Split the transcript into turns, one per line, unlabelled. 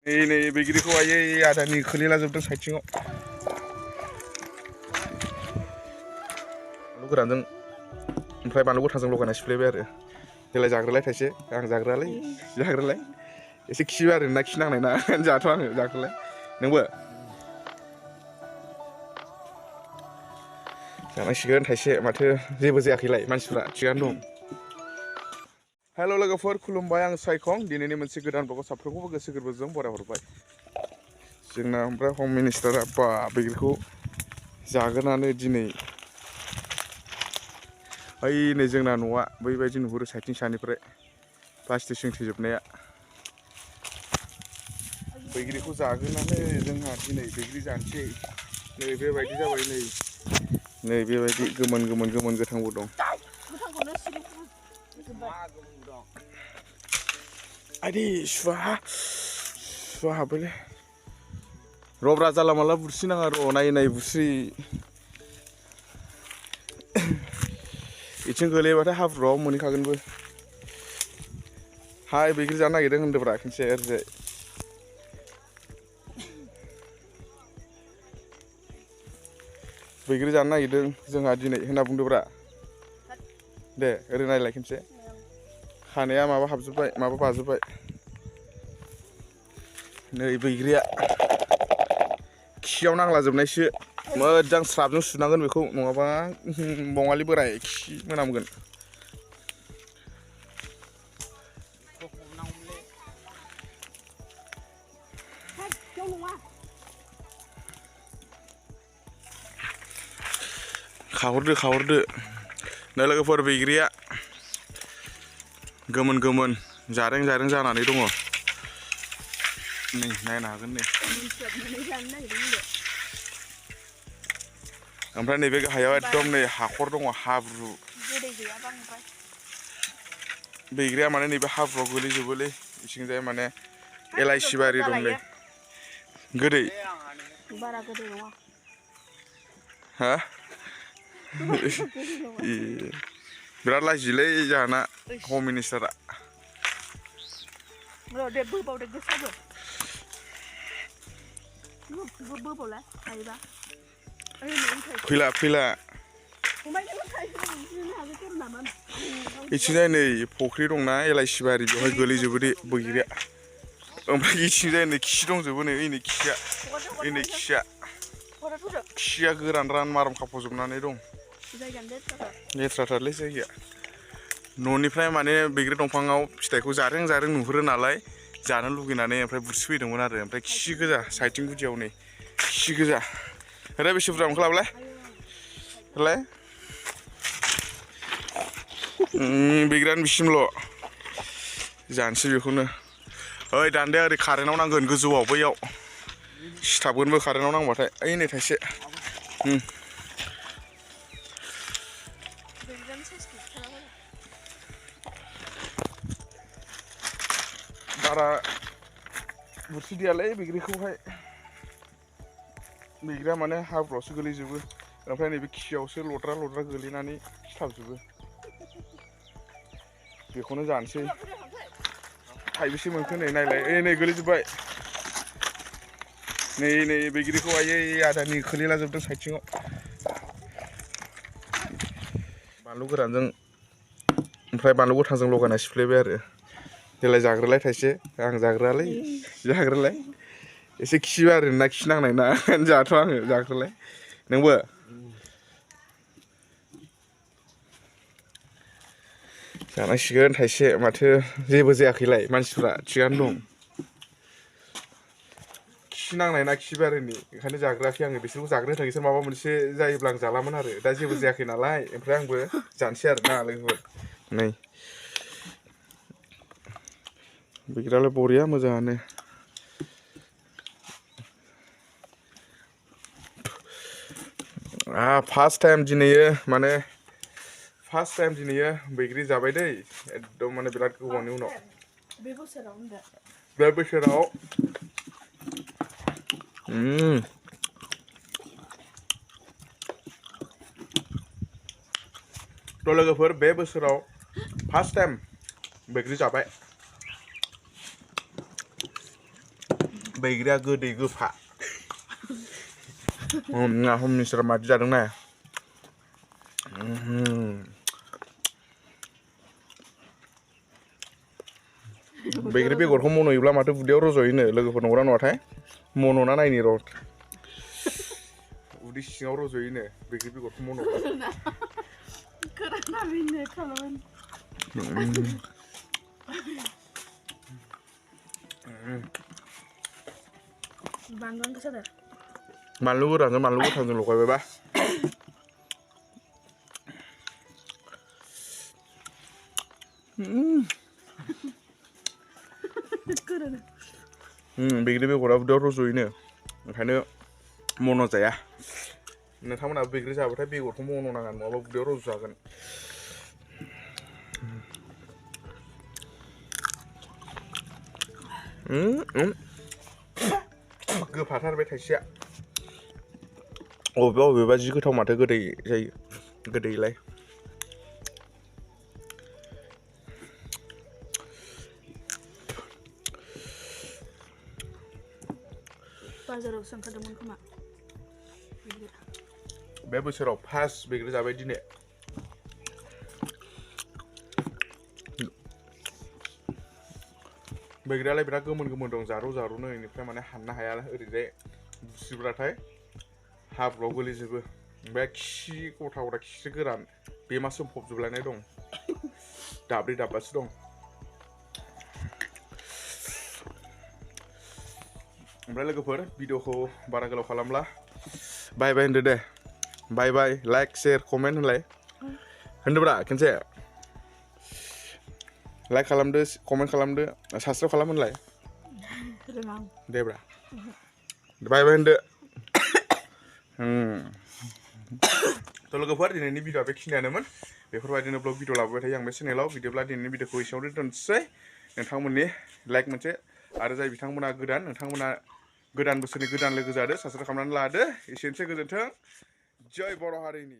नै बैग्रिखौ आयै आदानि खोलैलाजोबदों साइथिङाव बानलु गोरानजों ओमफ्राय बानलु गोथांजों लगायना सिफ्लेबाय आरो देलाय जाग्रोलाय थाइसे आं जाग्रोआलै जाग्रोलाय एसे खियो आरो ना खिनांनाय ना जाथ' आङो जाग्रोलाय नोंबो जानांसिगोन थाइसे माथो जेबो जायाखैलाय मानसिफ्रा थिगानो दं। हेल' लोगोफोर खुलुमबाय आं साइखं दिनैनि मोनसे गोदान ब्लगआव साफ्रोमखौबो गोसो गोरबोजों बरायहरबाय। जोंना ओमफ्राय हम मिनिस्टारा बा बैग्रिखौ जागोनानो दिनै ओइ नै जोंना न'आ बैबायदि नुहुरो साइथिं सानिफ्राय प्लास्टिक सोंथेजोबनाया बैग्रिखौ जागोनानो जोंहा दिनै बैग्रि जानोसै नै बेबायदि जाबाय नै बेबायदि गोमोन गोथांबो दं। आदि सुवा हाबबायलै रब्रा जाला माला बुरसि नाङा र' नायै बुस्रि इथिं गोलैबाथाय हाब्रुआव मोनहैखागोनबो हाय बैग्रि जानो नागिरदों होनदोब्रा खनसे ओरैजाय बैग्रि जानो नागिरदों जोंहा दिनै होनना बुंदोब्रा दे ओरै नायलाय खनसे खानाया माबा हाबजोब्बाय माबा बाजोब्बाय नै बैग्रिया खियाव नांलाजोबनायसो मोजां स्राबजों सुनांगोन बेखौ नङाबा बङालि बोराय खि मोनामगोन। खाहरदो नै लोगोफोर बैग्रिया गोमोन जारें जानानै दङ नै नायनो हागोन नै ओमफ्राय नैबे गाहायाव एकदम नै हाखर दङ हाब्रु बैग्रिया माने नैबे हाब्रुआव गोलैजोबोलै बिथिंजाय माने एलाइसि बारि दं नै गोदै बारा गोदै नङा हा बिराद लाजिलै जोंहाना हम मिनिस्टारा फैला इथिंजाय नै फुख्रि दंना एलाइसि बारि बेवहाय गोलैजोबो दे बैग्रिया ओमफ्राय इथिंजाय नै खि दंजोबो नै ओइनै खिया गोरान रान माराम खाफ'जोबनानै दं लेथ्राथारलै जायगाया न'निफ्राय माने बैग्रि दंफाङाव फिथाइखौ जारें नुहुरो नालाय जानो लुगैनानै ओमफ्राय बुस्रिफैदोंमोन आरो ओमफ्राय खि गोजा साइथिं गुदियाव नै खि गोजा ओरै बेसे बुरजा मोनखो लाबोलाय बैग्रियानो बिसिमल' जानोसै बेखौनो ओइ दान्दाया ओरै कारेन्टआव नांगोन गोजौआव बैयाव सिथाबगोनबो कारेन्टआव नांबाथाय ओइ नै थाइसे बारा बुरसिदियालै बैग्रिखौहाय बैग्रिया माने हाब्रुआवसो गोलैजोबो ओमफ्राय नैबे खियावसो लद्रा गोलैनानै सिथाबजोबो बेखौनो जानोसै थाइबेसे मोनखो नै नायलाय नै गोलैजोब्बाय नै बैग्रिखौ आयै आदानि खोलैलाजोबदों साइथिङाव बानलु गोरानजों ओमफ्राय बानलु गोथांजों लगायना सिफ्लेबाय आरो देलाय जाग्रोलाय थाइसे आं जाग्रोआलै जाग्रोलाय एसे खियो आरो ना खिनांनाय ना जाथ' आङो जाग्रोलाय नोंबो जानांसिगोन थाइसे माथो जेबो जायाखैलाय मानसिफ्रा थिगानो दं। खि नांनाय ना खि बारिनि ओंखायनो जाग्रोआखै आङो बिसोरखौ जाग्रोनो थाखाय बिसोर माबा मोनसे जायोब्ला आं जालामोन आरो दा जेबो जायाखै नालाय ओमफ्राय आंबो जानोसै आरो ना लोगोफोर नै बैग्रियालाय बरिया मोजाङानो फार्स्ट टाइम दिनैयो बैग्रि जाबाय दै एकदम माने बिराद गोबावनि उनाव बे बोसोराव थ' लोगोफोर बे बोसोराव फार्स्ट टाइम बैग्रि जाबाय बैग्रिया गोदै गोफा ना हम मिस्टर मादि जादों ना बैग्रि बेगरखौ मन'योब्ला माथो उदैयाव रज'योनो लोगोफोर नंगौना नङाथाय मन'ना नायनि र' उदै सिङाव रज'योनो बैग्रि बेगरखौ मन'ब्ला
बानलुआनो गोसा दा
बानलु गोरानजों बानलु गोथांजों लगायबायबा बैग्रि बेगरा उदैयाव रज'योनो ओंखायनो मन' जाया नोंथांमोनहा बैग्रि जाबाथाय बेगरखौ मन' नाङा नङाबा उदैयाव रज'जागोन गोफाथार बे थाइसेया अबेबा जि गोथाव माथो गोदै जायो गोदैलाय
बाजारावसो ओंखारदोंमोन खोमा
बे बोसोराव फार्स्ट बैग्रि जाबाय दिनै बैग्रियालाय बिराद गोमोन गोमोन दं जारौ जारौनो इनिफ्राय माने हाननो हाया ओरैजाय बुसिब्लाथाय हाब्रुआव गोलैजोबो ओमफ्राय खि गथा गथा खि गोरान बे मा सोमफबजोबलायनाय दं दाब्रै दाब्बासो दं ओमफ्राय लोगोफोर भिडिअखौ बारा गोलाव खालामला बाय बाय होनदो दे बाय बाय लाइक शेयार कमेन्ट होनलाय होनदोब्रा खेनसे लाइक खालामदो कमेन्ट खालामदो साबसक्राइब खालाम होनलाय देब्रा बाय बाय होनदो थ' लोगोफोर दिनैनि भिडिअआ बेखिनियानोमोन बेफोरबायदिनो ब्लग भिडिअ लाबोबाय थायो आं बे चेनेलाव बिदिब्ला दिनैनि भिडिअखौ एसेयावनो दोनसै नोंथांमोननि लाइक मोनसे आरो जाय बिथांमोना गोदान नोंथांमोना गोदान बोसोरनि गोदान लोगो जादो साबसक्राइब खालामनानै लादो एसेनोसै गोजोन्थों जय बर' हारिनि